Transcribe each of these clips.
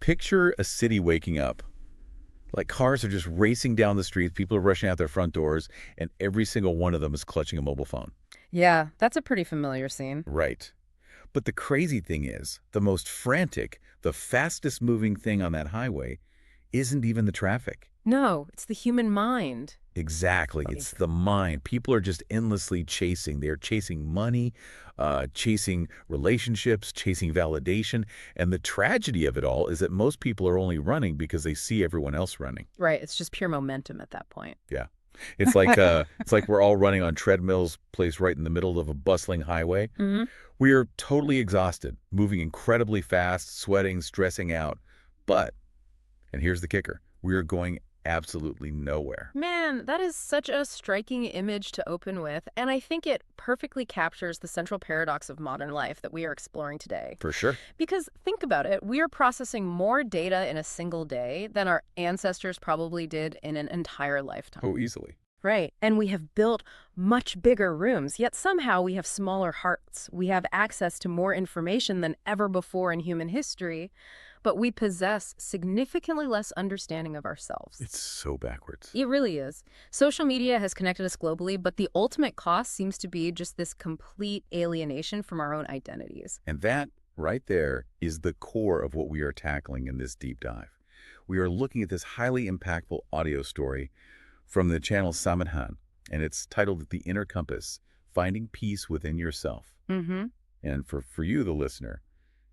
picture a city waking up. Like cars are just racing down the streets, people are rushing out their front doors, and every single one of them is clutching a mobile phone. Yeah, that's a pretty familiar scene. Right. But the crazy thing is, the most frantic, the fastest moving thing on that highway isn't even the traffic. No, it's the human mind. Exactly. It's the mind. People are just endlessly chasing. They're chasing money, chasing relationships, chasing validation. And the tragedy of it all is that most people are only running because they see everyone else running. Right, it's just pure momentum at that point. Yeah. It's like we're all running on treadmills placed right in the middle of a bustling highway. Hmm. We are totally exhausted, moving incredibly fast, sweating, stressing out. But, and here's the kicker, we are going absolutely nowhere. Man, that is such a striking image to open with, and I think it perfectly captures the central paradox of modern life that we are exploring today. For sure. Because think about it, we are processing more data in a single day than our ancestors probably did in an entire lifetime. Oh, easily. Right. And we have built much bigger rooms, yet somehow we have smaller hearts. We have access to more information than ever before in human history, but we possess significantly less understanding of ourselves. It's so backwards. It really is. Social media has connected us globally, but the ultimate cost seems to be just this complete alienation from our own identities. And that, right there, is the core of what we are tackling in this deep dive. We are looking at this highly impactful audio story from the channel Samadhan, and it's titled The Inner Compass, Finding Peace Within Yourself. Mm-hmm. And for you, the listener,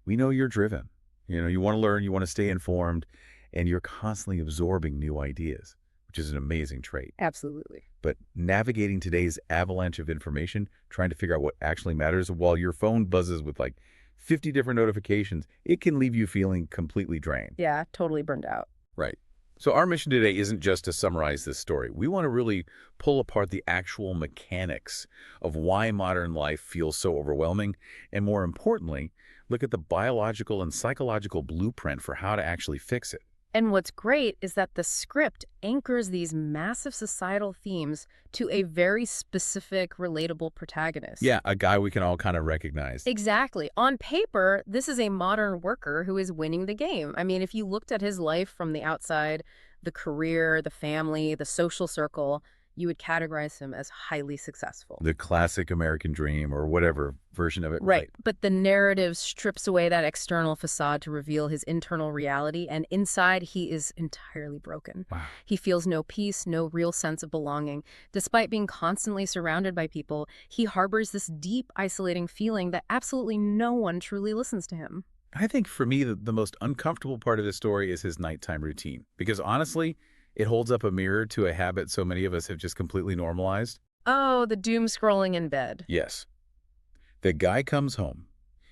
we know you're driven. You know, you want to learn, you want to stay informed, and you're constantly absorbing new ideas, which is an amazing trait. Absolutely. But navigating today's avalanche of information, trying to figure out what actually matters while your phone buzzes with like 50 different notifications, it can leave you feeling completely drained. Yeah, totally burned out. Right. So our mission today isn't just to summarize this story. We want to really pull apart the actual mechanics of why modern life feels so overwhelming, and more importantly, look at the biological and psychological blueprint for how to actually fix it. And what's great is that the script anchors these massive societal themes to a very specific, relatable protagonist. Yeah, a guy we can all kind of recognize. Exactly. On paper, this is a modern worker who is winning the game. I mean, if you looked at his life from the outside, the career, the family, the social circle, you would categorize him as highly successful. The classic American dream or whatever version of it. Right. But the narrative strips away that external facade to reveal his internal reality, and inside he is entirely broken. Wow. He feels no peace, no real sense of belonging. Despite being constantly surrounded by people, he harbors this deep, isolating feeling that absolutely no one truly listens to him. I think for me, the most uncomfortable part of this story is his nighttime routine. Because honestly, it holds up a mirror to a habit so many of us have just completely normalized. Oh, the doom scrolling in bed. Yes. The guy comes home.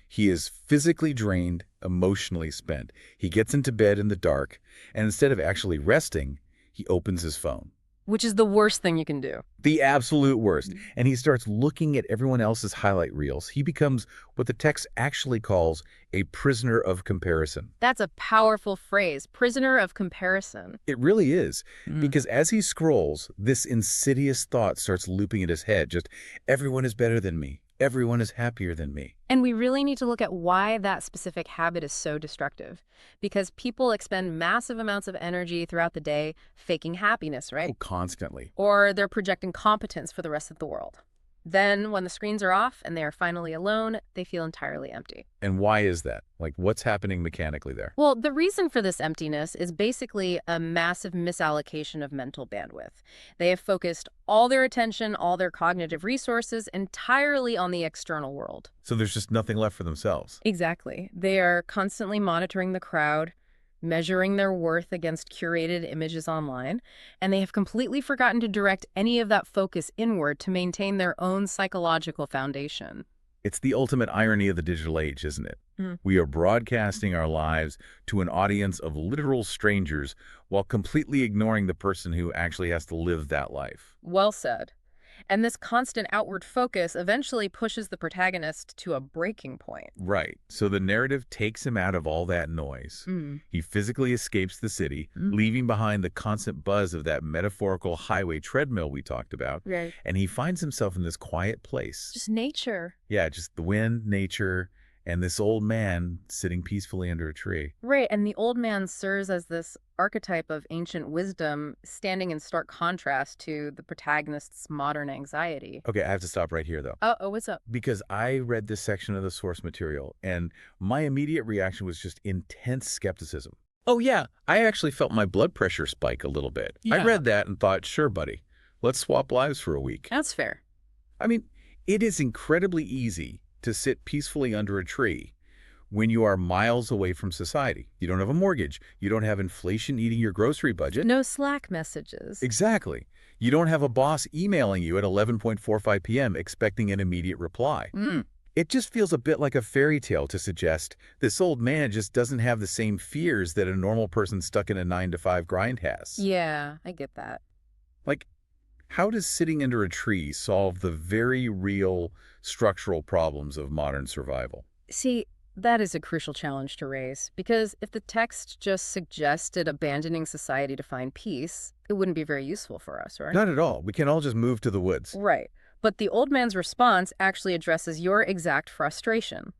He is physically drained, emotionally spent. He gets into bed in the dark, and instead of actually resting, he opens his phone. Which is the worst thing you can do. The absolute worst. And he starts looking at everyone else's highlight reels. He becomes what the text actually calls a prisoner of comparison. That's a powerful phrase, prisoner of comparison. It really is. Because as he scrolls, this insidious thought starts looping in his head. Just, everyone is better than me. Everyone is happier than me. And we really need to look at why that specific habit is so destructive. Because people expend massive amounts of energy throughout the day faking happiness, right? Oh, constantly. Or they're projecting competence for the rest of the world. Then, when the screens are off and they are finally alone, they feel entirely empty. And why is that? Like, what's happening mechanically there? Well, the reason for this emptiness is basically a massive misallocation of mental bandwidth. They have focused all their attention, all their cognitive resources entirely on the external world. So there's just nothing left for themselves. Exactly. They are constantly monitoring the crowd, measuring their worth against curated images online, and they have completely forgotten to direct any of that focus inward to maintain their own psychological foundation. It's the ultimate irony of the digital age, isn't it? We are broadcasting our lives to an audience of literal strangers while completely ignoring the person who actually has to live that life. Well said. And this constant outward focus eventually pushes the protagonist to a breaking point. Right. So the narrative takes him out of all that noise. He physically escapes the city, leaving behind the constant buzz of that metaphorical highway treadmill we talked about. Right. And he finds himself in this quiet place. Just nature. Yeah, just the wind, nature, and this old man sitting peacefully under a tree. Right, and the old man serves as this archetype of ancient wisdom, standing in stark contrast to the protagonist's modern anxiety. Okay, I have to stop right here, though, Oh, what's up? because I read this section of the source material, and my immediate reaction was just intense skepticism. Oh, yeah, I actually felt my blood pressure spike a little bit. I Yeah. read that and thought, sure, buddy, let's swap lives for a week. That's fair. I mean, it is incredibly easy to sit peacefully under a tree when you are miles away from society. You don't have a mortgage. You don't have inflation eating your grocery budget. No Slack messages. Exactly. You don't have a boss emailing you at 11:45 p.m. expecting an immediate reply. It just feels a bit like a fairy tale to suggest this old man just doesn't have the same fears that a normal person stuck in a 9-to-5 grind has. Yeah, I get that. Like, how does sitting under a tree solve the very real structural problems of modern survival? See, that is a crucial challenge to raise, because if the text just suggested abandoning society to find peace, it wouldn't be very useful for us, right? Not at all. We can all just move to the woods. Right. But the old man's response actually addresses your exact frustration.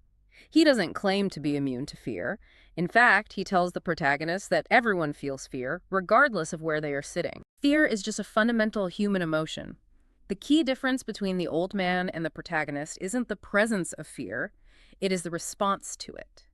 He doesn't claim to be immune to fear. In fact, he tells the protagonist that everyone feels fear, regardless of where they are sitting. Fear is just a fundamental human emotion. The key difference between the old man and the protagonist isn't the presence of fear, it is the response to it.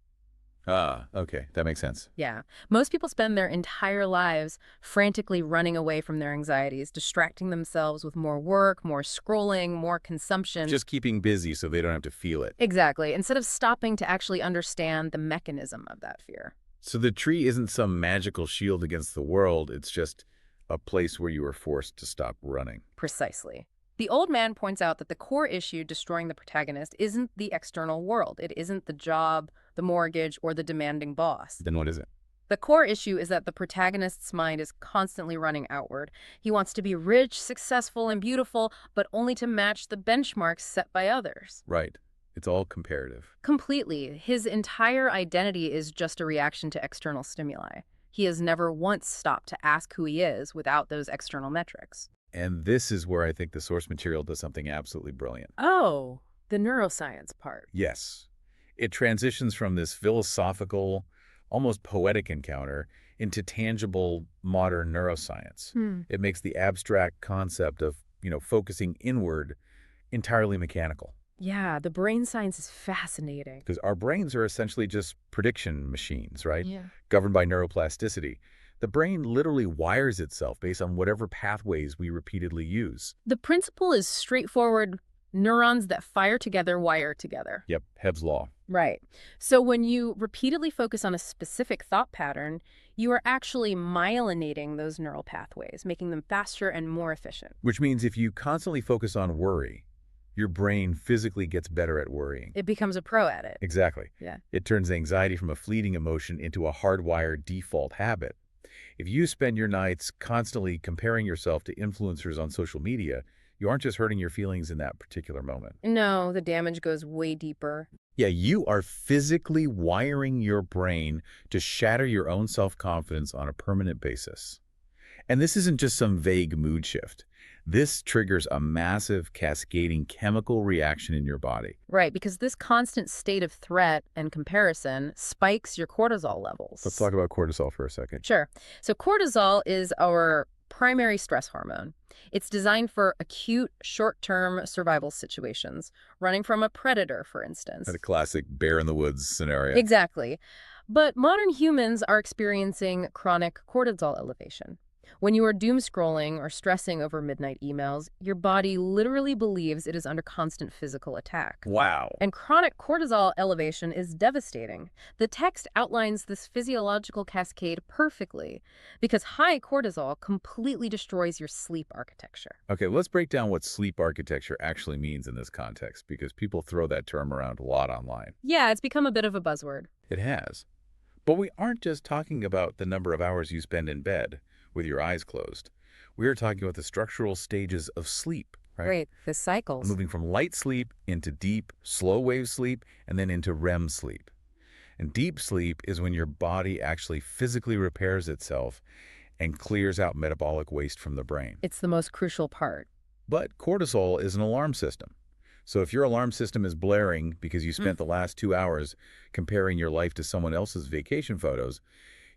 Ah, okay. That makes sense. Yeah. Most people spend their entire lives frantically running away from their anxieties, distracting themselves with more work, more scrolling, more consumption. Just keeping busy so they don't have to feel it. Exactly, instead of stopping to actually understand the mechanism of that fear. So the tree isn't some magical shield against the world. It's just a place where you are forced to stop running. Precisely. The old man points out that the core issue destroying the protagonist isn't the external world. It isn't the job, the mortgage, or the demanding boss. Then what is it? The core issue is that the protagonist's mind is constantly running outward. He wants to be rich, successful, and beautiful, but only to match the benchmarks set by others. Right. It's all comparative. Completely. His entire identity is just a reaction to external stimuli. He has never once stopped to ask who he is without those external metrics. And this is where I think the source material does something absolutely brilliant. Oh, the neuroscience part. Yes. It transitions from this philosophical, almost poetic encounter into tangible modern neuroscience. It makes the abstract concept of, focusing inward entirely mechanical. Yeah, the brain science is fascinating. Because our brains are essentially just prediction machines, right? Yeah. Governed by neuroplasticity. The brain literally wires itself based on whatever pathways we repeatedly use. The principle is straightforward. Neurons that fire together wire together. Yep, Hebb's law. Right. So when you repeatedly focus on a specific thought pattern, you are actually myelinating those neural pathways, making them faster and more efficient. Which means if you constantly focus on worry, your brain physically gets better at worrying. It becomes a pro at it. Exactly. Yeah. It turns anxiety from a fleeting emotion into a hardwired default habit. If you spend your nights constantly comparing yourself to influencers on social media, you aren't just hurting your feelings in that particular moment. No, the damage goes way deeper. Yeah, you are physically wiring your brain to shatter your own self-confidence on a permanent basis. And this isn't just some vague mood shift. This triggers a massive cascading chemical reaction in your body. Right, because this constant state of threat and comparison spikes your cortisol levels. Let's talk about cortisol for a second. Sure. So cortisol is our primary stress hormone. It's designed for acute, short-term survival situations, running from a predator, for instance. A classic bear in the woods scenario. Exactly. But modern humans are experiencing chronic cortisol elevation. When you are doom scrolling or stressing over midnight emails, your body literally believes it is under constant physical attack. Wow. And chronic cortisol elevation is devastating. The text outlines this physiological cascade perfectly because high cortisol completely destroys your sleep architecture. Okay, let's break down what sleep architecture actually means in this context, because people throw that term around a lot online. Yeah, it's become a bit of a buzzword. It has. But we aren't just talking about the number of hours you spend in bed with your eyes closed. We are talking about the structural stages of sleep, right? Right, the cycles. Moving from light sleep into deep, slow-wave sleep, and then into REM sleep. And deep sleep is when your body actually physically repairs itself and clears out metabolic waste from the brain. It's the most crucial part. But cortisol is an alarm system. So if your alarm system is blaring because you spent the last 2 hours comparing your life to someone else's vacation photos,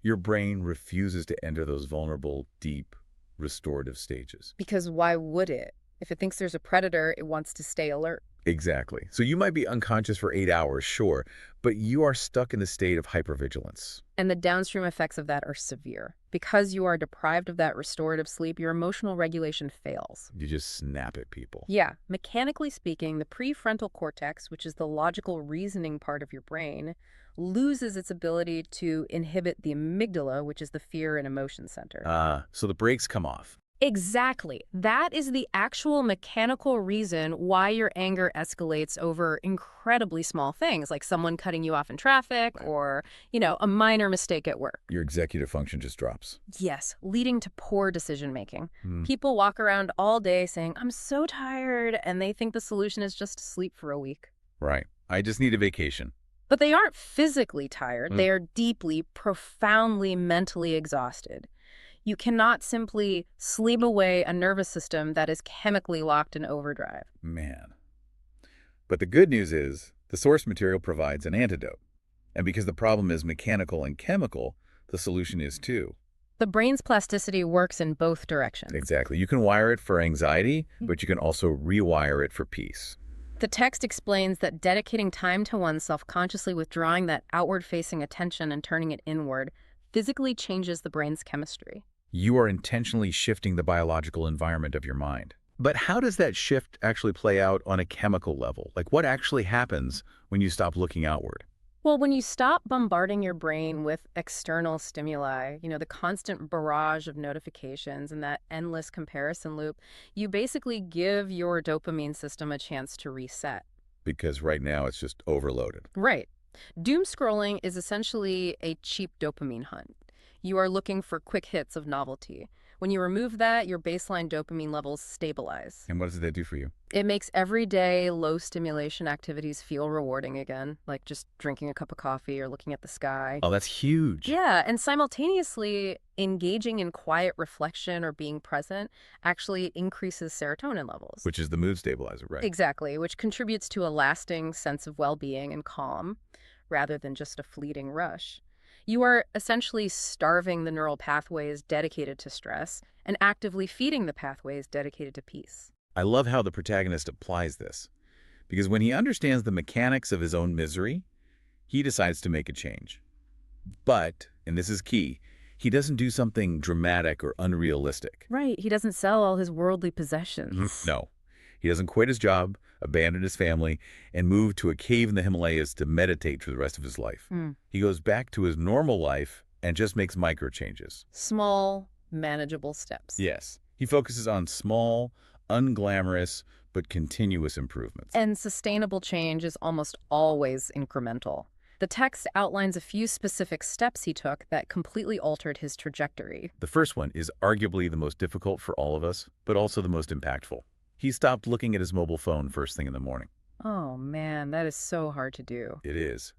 your brain refuses to enter those vulnerable, deep, restorative stages. Because why would it? If it thinks there's a predator, it wants to stay alert. Exactly. So you might be unconscious for 8 hours, sure, but you are stuck in the state of hypervigilance. And the downstream effects of that are severe. Because you are deprived of that restorative sleep, your emotional regulation fails. You just snap at people. Yeah, mechanically speaking, the prefrontal cortex, which is the logical reasoning part of your brain, loses its ability to inhibit the amygdala, which is the fear and emotion center. So the brakes come off. Exactly. That is the actual mechanical reason why your anger escalates over incredibly small things, like someone cutting you off in traffic or, a minor mistake at work. Your executive function just drops. Yes, leading to poor decision making. Hmm. People walk around all day saying, I'm so tired, and they think the solution is just to sleep for a week. Right. I just need a vacation. But they aren't physically tired. They are deeply, profoundly mentally exhausted. You cannot simply sleep away a nervous system that is chemically locked in overdrive. Man. But the good news is the source material provides an antidote. And because the problem is mechanical and chemical, the solution is too. The brain's plasticity works in both directions. Exactly. You can wire it for anxiety, but you can also rewire it for peace. The text explains that dedicating time to oneself, consciously withdrawing that outward-facing attention and turning it inward, physically changes the brain's chemistry. You are intentionally shifting the biological environment of your mind. But how does that shift actually play out on a chemical level? Like what actually happens when you stop looking outward? Well, when you stop bombarding your brain with external stimuli, the constant barrage of notifications and that endless comparison loop, you basically give your dopamine system a chance to reset. Because right now it's just overloaded. Right. Doom scrolling is essentially a cheap dopamine hunt. You are looking for quick hits of novelty. When you remove that, your baseline dopamine levels stabilize. And what does that do for you? It makes everyday low-stimulation activities feel rewarding again, like just drinking a cup of coffee or looking at the sky. Oh, that's huge. Yeah, and simultaneously, engaging in quiet reflection or being present actually increases serotonin levels. Which is the mood stabilizer, right? Exactly, which contributes to a lasting sense of well-being and calm, rather than just a fleeting rush. You are essentially starving the neural pathways dedicated to stress and actively feeding the pathways dedicated to peace. I love how the protagonist applies this. Because when he understands the mechanics of his own misery, he decides to make a change. But, and this is key, he doesn't do something dramatic or unrealistic. Right, he doesn't sell all his worldly possessions. No. He doesn't quit his job, abandon his family, and move to a cave in the Himalayas to meditate for the rest of his life. He goes back to his normal life and just makes micro changes. Small, manageable steps. Yes. He focuses on small, unglamorous, but continuous improvements. And sustainable change is almost always incremental. The text outlines a few specific steps he took that completely altered his trajectory. The first one is arguably the most difficult for all of us, but also the most impactful. He stopped looking at his mobile phone first thing in the morning. Oh man, that is so hard to do. It is.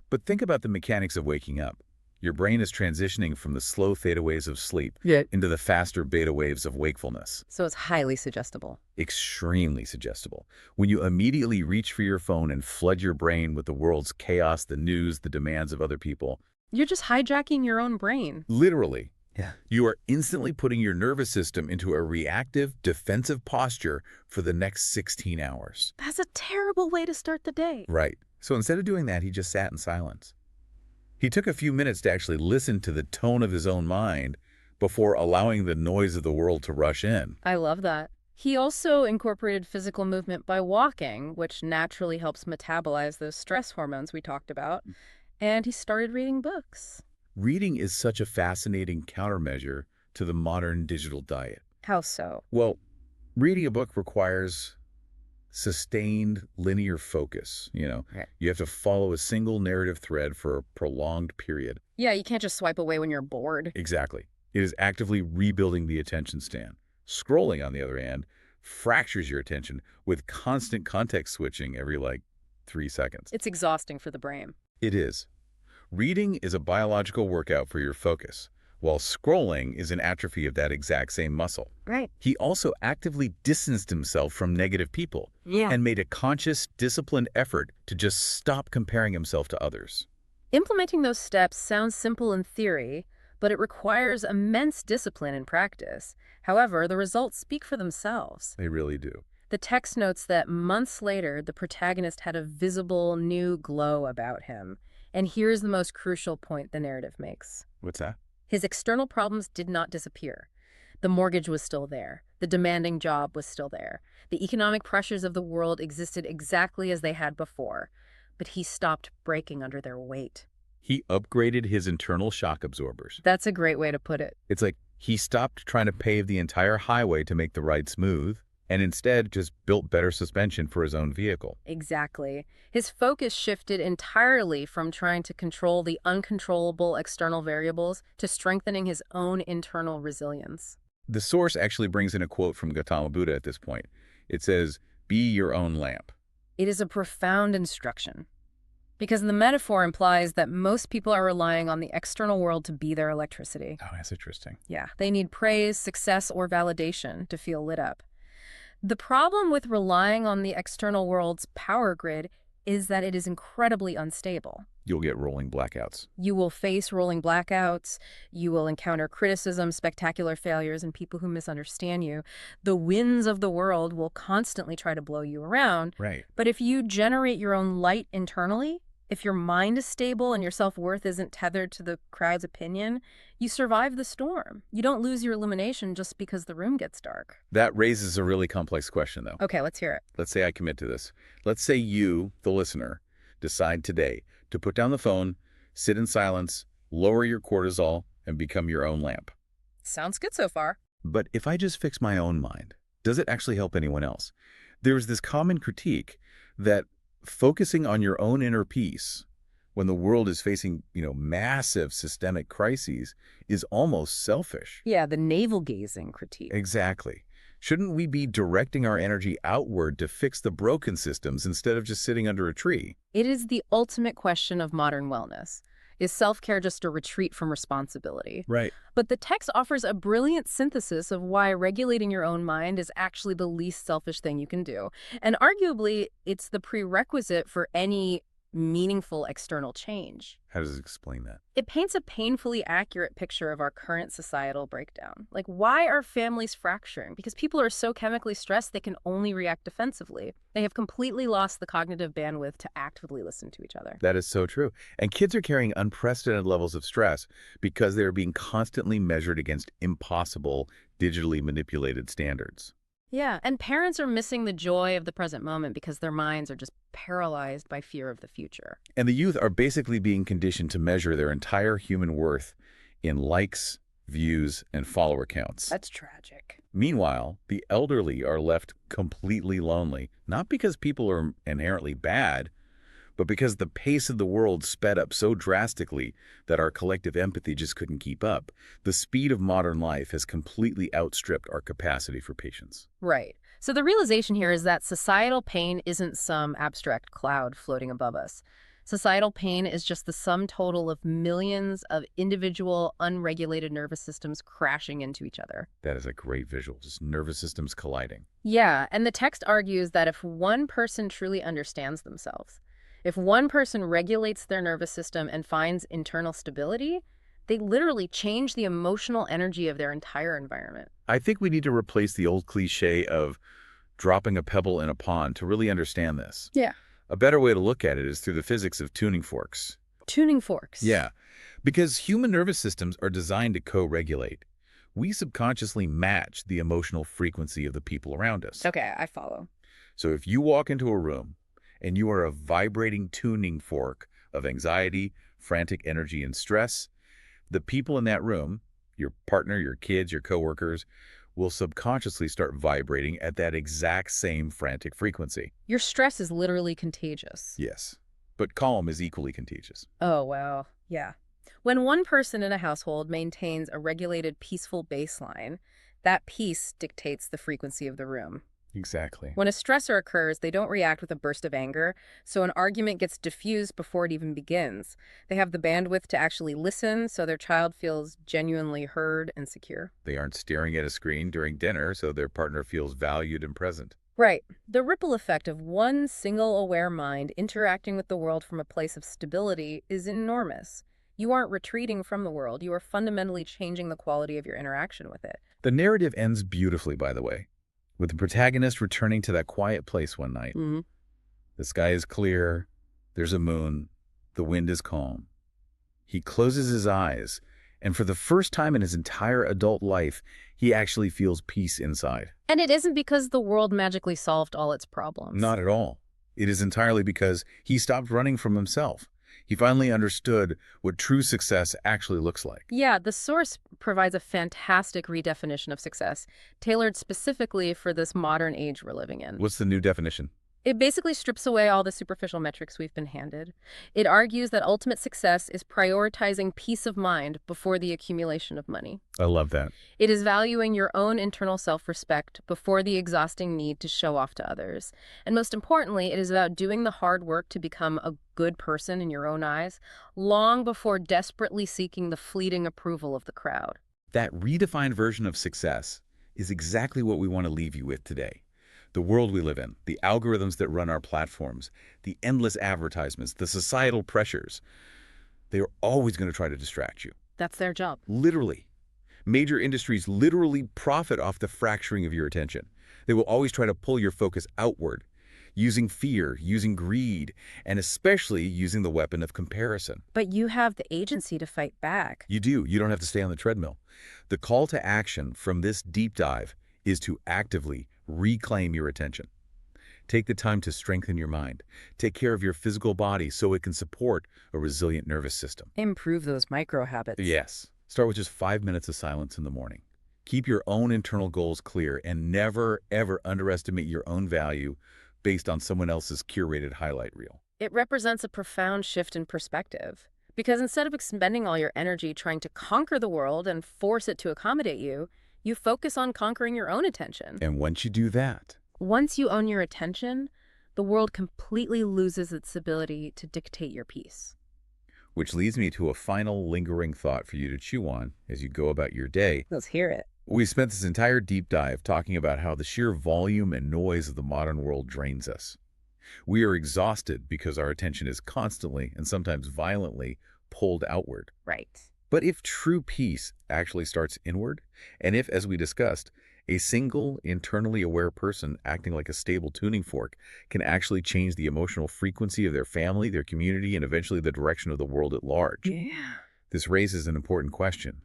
But think about the mechanics of waking up. Your brain is transitioning from the slow theta waves of sleep into the faster beta waves of wakefulness. So it's highly suggestible. Extremely suggestible. When you immediately reach for your phone and flood your brain with the world's chaos, the news, the demands of other people. You're just hijacking your own brain. Literally. Yeah. You are instantly putting your nervous system into a reactive, defensive posture for the next 16 hours. That's a terrible way to start the day. Right. So instead of doing that, he just sat in silence. He took a few minutes to actually listen to the tone of his own mind before allowing the noise of the world to rush in. I love that. He also incorporated physical movement by walking, which naturally helps metabolize those stress hormones we talked about. And he started reading books. Reading is such a fascinating countermeasure to the modern digital diet. How so? Well, reading a book requires sustained linear focus. Right. You have to follow a single narrative thread for a prolonged period. Yeah, you can't just swipe away when you're bored. Exactly. It is actively rebuilding the attention span. Scrolling, on the other hand, fractures your attention with constant context switching every 3 seconds. It's exhausting for the brain. It is. Reading is a biological workout for your focus, while scrolling is an atrophy of that exact same muscle. Right. He also actively distanced himself from negative people Yeah. and made a conscious, disciplined effort to just stop comparing himself to others. Implementing those steps sounds simple in theory, but it requires immense discipline in practice. However, the results speak for themselves. They really do. The text notes that months later, the protagonist had a visible new glow about him. And here's the most crucial point the narrative makes. What's that? His external problems did not disappear. The mortgage was still there. The demanding job was still there. The economic pressures of the world existed exactly as they had before. But he stopped breaking under their weight. He upgraded his internal shock absorbers. That's a great way to put it. It's like he stopped trying to pave the entire highway to make the ride smooth and instead just built better suspension for his own vehicle. Exactly. His focus shifted entirely from trying to control the uncontrollable external variables to strengthening his own internal resilience. The source actually brings in a quote from Gautama Buddha at this point. It says, "Be your own lamp." It is a profound instruction, because the metaphor implies that most people are relying on the external world to be their electricity. Oh, that's interesting. Yeah, they need praise, success, or validation to feel lit up. The problem with relying on the external world's power grid is that it is incredibly unstable. You'll get rolling blackouts. You will face rolling blackouts, you will encounter criticism, spectacular failures, and people who misunderstand you. The winds of the world will constantly try to blow you around. Right. But if you generate your own light internally, if your mind is stable and your self-worth isn't tethered to the crowd's opinion, you survive the storm. You don't lose your illumination just because the room gets dark. That raises a really complex question, though. Okay, let's hear it. Let's say I commit to this. Let's say you, the listener, decide today to put down the phone, sit in silence, lower your cortisol, and become your own lamp. Sounds good so far. But if I just fix my own mind, does it actually help anyone else? There's this common critique that focusing on your own inner peace when the world is facing, massive systemic crises is almost selfish. Yeah, the navel-gazing critique. Exactly. Shouldn't we be directing our energy outward to fix the broken systems instead of just sitting under a tree? It is the ultimate question of modern wellness. Is self-care just a retreat from responsibility? Right. But the text offers a brilliant synthesis of why regulating your own mind is actually the least selfish thing you can do. And arguably, it's the prerequisite for any meaningful external change. How does it explain that? It paints a painfully accurate picture of our current societal breakdown. Like, why are families fracturing? Because people are so chemically stressed they can only react defensively. They have completely lost the cognitive bandwidth to actively listen to each other. That is so true. And kids are carrying unprecedented levels of stress because they are being constantly measured against impossible, digitally manipulated standards. Yeah, and parents are missing the joy of the present moment because their minds are just paralyzed by fear of the future. And the youth are basically being conditioned to measure their entire human worth in likes, views, and follower counts. That's tragic. Meanwhile, the elderly are left completely lonely, not because people are inherently bad, but because the pace of the world sped up so drastically that our collective empathy just couldn't keep up. The speed of modern life has completely outstripped our capacity for patience. Right. So the realization here is that societal pain isn't some abstract cloud floating above us. Societal pain is just the sum total of millions of individual, unregulated nervous systems crashing into each other. That is a great visual, just nervous systems colliding. Yeah, and the text argues that if one person truly understands themselves, if one person regulates their nervous system and finds internal stability, they literally change the emotional energy of their entire environment. I think we need to replace the old cliche of dropping a pebble in a pond to really understand this. Yeah. A better way to look at it is through the physics of tuning forks. Tuning forks. Yeah, because human nervous systems are designed to co-regulate. We subconsciously match the emotional frequency of the people around us. Okay, I follow. So if you walk into a room and you are a vibrating tuning fork of anxiety, frantic energy, and stress, the people in that room, your partner, your kids, your coworkers, will subconsciously start vibrating at that exact same frantic frequency. Your stress is literally contagious. Yes, but calm is equally contagious. Oh, wow. Yeah. When one person in a household maintains a regulated, peaceful baseline, that peace dictates the frequency of the room. Exactly. When a stressor occurs, they don't react with a burst of anger, so an argument gets diffused before it even begins. They have the bandwidth to actually listen, so their child feels genuinely heard and secure. They aren't staring at a screen during dinner, so their partner feels valued and present. Right. The ripple effect of one single aware mind interacting with the world from a place of stability is enormous. You aren't retreating from the world, you are fundamentally changing the quality of your interaction with it. The narrative ends beautifully, by the way, with the protagonist returning to that quiet place one night. Mhm. The sky is clear, there's a moon, the wind is calm. He closes his eyes, and for the first time in his entire adult life, he actually feels peace inside. And it isn't because the world magically solved all its problems. Not at all. It is entirely because he stopped running from himself. He finally understood what true success actually looks like. Yeah, the source provides a fantastic redefinition of success, tailored specifically for this modern age we're living in. What's the new definition? It basically strips away all the superficial metrics we've been handed. It argues that ultimate success is prioritizing peace of mind before the accumulation of money. I love that. It is valuing your own internal self-respect before the exhausting need to show off to others. And most importantly, it is about doing the hard work to become a good person in your own eyes, long before desperately seeking the fleeting approval of the crowd. That redefined version of success is exactly what we want to leave you with today. The world we live in, the algorithms that run our platforms, the endless advertisements, the societal pressures, they are always going to try to distract you. That's their job. Literally. Major industries literally profit off the fracturing of your attention. They will always try to pull your focus outward, using fear, using greed, and especially using the weapon of comparison. But you have the agency to fight back. You do. You don't have to stay on the treadmill. The call to action from this deep dive is to actively reclaim your attention. Take the time to strengthen your mind. Take care of your physical body so it can support a resilient nervous system. Improve those micro habits. Yes. Start with just 5 minutes of silence in the morning. Keep your own internal goals clear and never, ever underestimate your own value based on someone else's curated highlight reel. It represents a profound shift in perspective. Because instead of expending all your energy trying to conquer the world and force it to accommodate you, you focus on conquering your own attention. And once you do that, Once you own your attention, the world completely loses its ability to dictate your peace. which leads me to a final lingering thought for you to chew on as you go about your day. Let's hear it. We spent this entire deep dive talking about how the sheer volume and noise of the modern world drains us. We are exhausted because our attention is constantly and sometimes violently pulled outward. Right. But if true peace actually starts inward, and if, as we discussed, a single internally aware person acting like a stable tuning fork can actually change the emotional frequency of their family, their community, and eventually the direction of the world at large. Yeah. This raises an important question.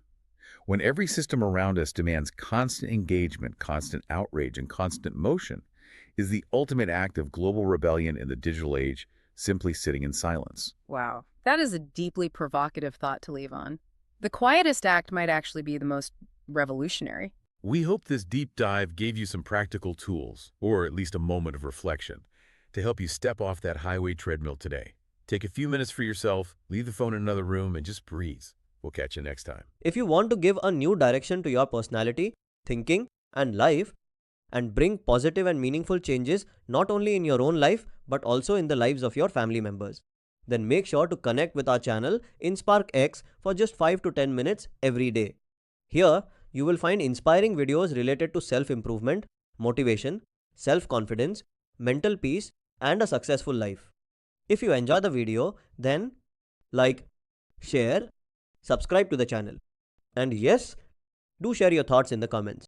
When every system around us demands constant engagement, constant outrage, and constant motion, is the ultimate act of global rebellion in the digital age simply sitting in silence? Wow. That is a deeply provocative thought to leave on. The quietest act might actually be the most revolutionary. We hope this deep dive gave you some practical tools, or at least a moment of reflection, to help you step off that highway treadmill today. Take a few minutes for yourself, leave the phone in another room, and just breathe. We'll catch you next time. If you want to give a new direction to your personality, thinking, and life, and bring positive and meaningful changes not only in your own life but also in the lives of your family members, then make sure to connect with our channel Inspark X for just 5 to 10 minutes every day. Here, you will find inspiring videos related to self-improvement, motivation, self-confidence, mental peace, and a successful life. If you enjoy the video, then like, share, subscribe to the channel. And yes, do share your thoughts in the comments.